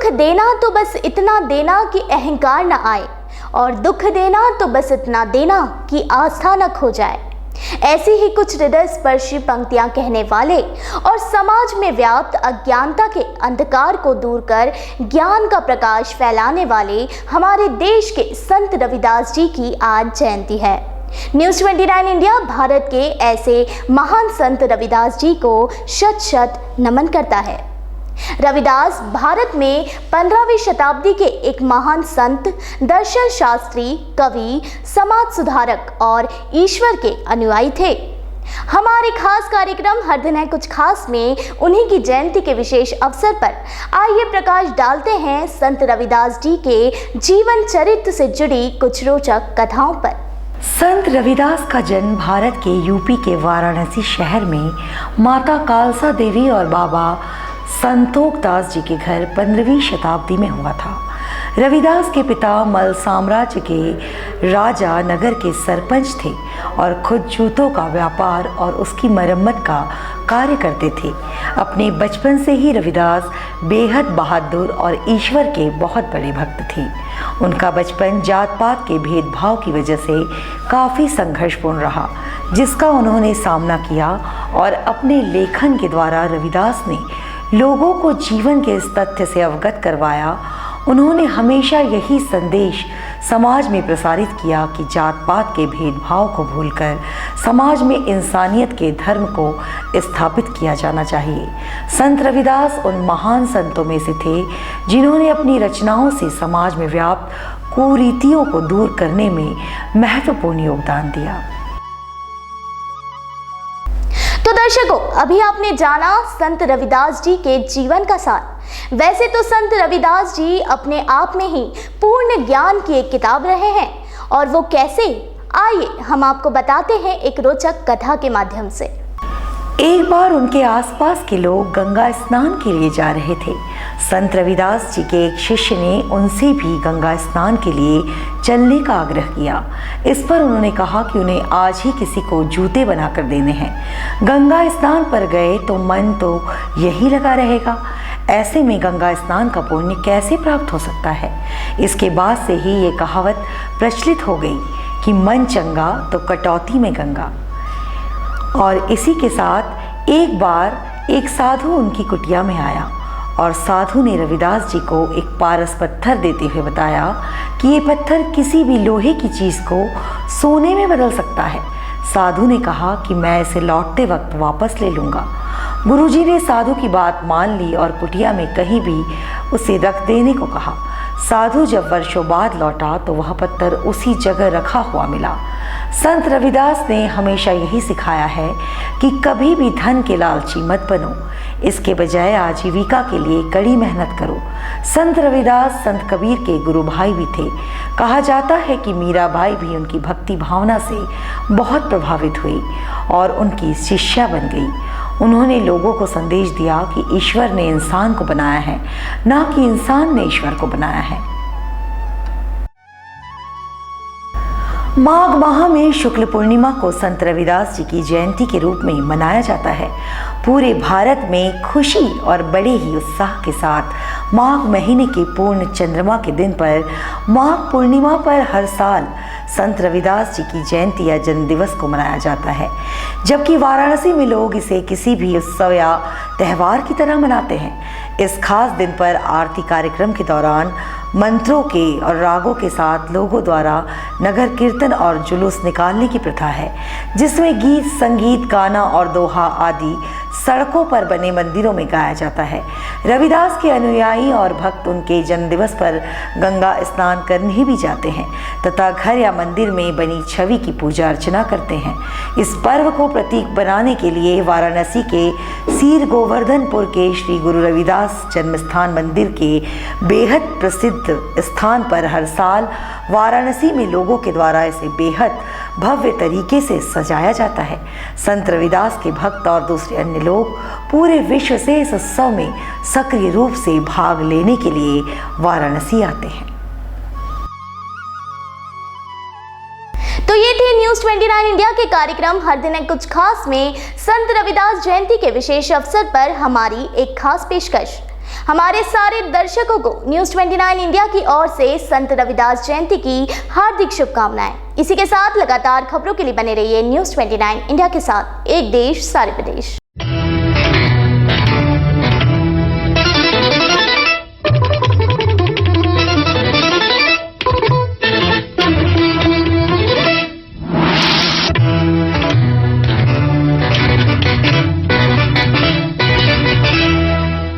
सुख देना तो बस इतना देना कि अहंकार न आए, और दुख देना तो बस इतना देना कि आस्था न खो जाए। ऐसी ही कुछ हृदय स्पर्शी पंक्तियां कहने वाले और समाज में व्याप्त अज्ञानता के अंधकार को दूर कर ज्ञान का प्रकाश फैलाने वाले हमारे देश के संत रविदास जी की आज जयंती है। न्यूज़ 29 इंडिया भारत के ऐसे महान संत रविदास जी को शत शत नमन करता है। रविदास भारत में 15वीं शताब्दी के एक महान संत, दर्शन शास्त्री, कवि, समाज सुधारक और ईश्वर के अनुयायी थे। हमारे खास कार्यक्रम हर दिन है कुछ खास में उन्हीं की जयंती के विशेष अवसर पर आइए प्रकाश डालते हैं संत रविदास जी के जीवन चरित्र से जुड़ी कुछ रोचक कथाओं पर। संत रविदास का जन्म भारत के यूपी के वाराणसी शहर में माता कालसा देवी और बाबा संतोख दास जी के घर 15वीं शताब्दी में हुआ था। रविदास के पिता मल साम्राज्य के राजा नगर के सरपंच थे और खुद जूतों का व्यापार और उसकी मरम्मत का कार्य करते थे। अपने बचपन से ही रविदास बेहद बहादुर और ईश्वर के बहुत बड़े भक्त थे। उनका बचपन जात पात के भेदभाव की वजह से काफ़ी संघर्षपूर्ण रहा, जिसका उन्होंने सामना किया और अपने लेखन के द्वारा रविदास ने लोगों को जीवन के इस तथ्य से अवगत करवाया। उन्होंने हमेशा यही संदेश समाज में प्रसारित किया कि जात पात के भेदभाव को भूलकर समाज में इंसानियत के धर्म को स्थापित किया जाना चाहिए। संत रविदास उन महान संतों में से थे जिन्होंने अपनी रचनाओं से समाज में व्याप्त कुरीतियों को दूर करने में महत्वपूर्ण योगदान दिया। तो दर्शकों, अभी आपने जाना संत रविदास जी के जीवन का सार। वैसे तो संत रविदास जी अपने आप में ही पूर्ण ज्ञान की एक किताब रहे हैं, और वो कैसे, आइए हम आपको बताते हैं एक रोचक कथा के माध्यम से। एक बार उनके आसपास के लोग गंगा स्नान के लिए जा रहे थे। संत रविदास जी के एक शिष्य ने उनसे भी गंगा स्नान के लिए चलने का आग्रह किया। इस पर उन्होंने कहा कि उन्हें आज ही किसी को जूते बनाकर देने हैं। गंगा स्नान पर गए तो मन तो यही लगा रहेगा, ऐसे में गंगा स्नान का पुण्य कैसे प्राप्त हो सकता है। इसके बाद से ही ये कहावत प्रचलित हो गई कि मन चंगा तो कटौती में गंगा। और इसी के साथ एक बार एक साधु उनकी कुटिया में आया और साधु ने रविदास जी को एक पारस पत्थर देते हुए बताया कि ये पत्थर किसी भी लोहे की चीज़ को सोने में बदल सकता है। साधु ने कहा कि मैं इसे लौटते वक्त वापस ले लूँगा। गुरुजी ने साधु की बात मान ली और कुटिया में कहीं भी उसे रख देने को कहा। साधु जब वर्षों बाद लौटा तो वह पत्थर उसी जगह रखा हुआ मिला। संत रविदास ने हमेशा यही सिखाया है कि कभी भी धन के लालची मत बनो, इसके बजाय आजीविका के लिए कड़ी मेहनत करो। संत रविदास संत कबीर के गुरु भाई भी थे। कहा जाता है कि मीराबाई भी उनकी भक्ति भावना से बहुत प्रभावित हुई और उनकी शिष्या बन गई। उन्होंने लोगों को संदेश दिया कि ईश्वर ने इंसान को बनाया है, ना कि इंसान ने ईश्वर को बनाया है। माघ माह में शुक्ल पूर्णिमा को संत रविदास जी की जयंती के रूप में मनाया जाता है। पूरे भारत में खुशी और बड़े ही उत्साह के साथ माघ महीने के पूर्ण चंद्रमा के दिन पर माघ पूर्णिमा पर हर साल संत रविदास जी की जयंती या जन्मदिवस को मनाया जाता है, जबकि वाराणसी में लोग इसे किसी भी उत्सव या त्यौहार की तरह मनाते हैं। इस खास दिन पर आरती कार्यक्रम के दौरान मंत्रों के और रागों के साथ लोगों द्वारा नगर कीर्तन और जुलूस निकालने की प्रथा है, जिसमें गीत, संगीत, गाना और दोहा आदि सड़कों पर बने मंदिरों में गाया जाता है। रविदास के अनुयायी और भक्त उनके जन्मदिवस पर गंगा स्नान करने भी जाते हैं तथा घर या मंदिर में बनी छवि की पूजा अर्चना करते हैं। इस पर्व को प्रतीक बनाने के लिए वाराणसी के सीर गोवर्धनपुर के श्री गुरु रविदास जन्मस्थान मंदिर के बेहद प्रसिद्ध स्थान पर हर साल वाराणसी में लोगों के द्वारा इसे बेहद भव्य तरीके से सजाया जाता है। संत रविदास के भक्त और दूसरे अन्य लोग पूरे विश्व से इस उत्सव में सक्रिय रूप से भाग लेने के लिए वाराणसी आते हैं। तो ये थे न्यूज़ 29 इंडिया के कार्यक्रम हर दिन है कुछ खास में संत रविदास जयंती के विशेष अवसर पर हमारी एक खास पेशकश। हमारे सारे दर्शकों को न्यूज़ 29 इंडिया की ओर से संत रविदास जयंती की हार्दिक शुभकामनाएं। इसी के साथ लगातार खबरों के लिए बने रहिए न्यूज़ 29 इंडिया के साथ। एक देश सारे प्रदेश।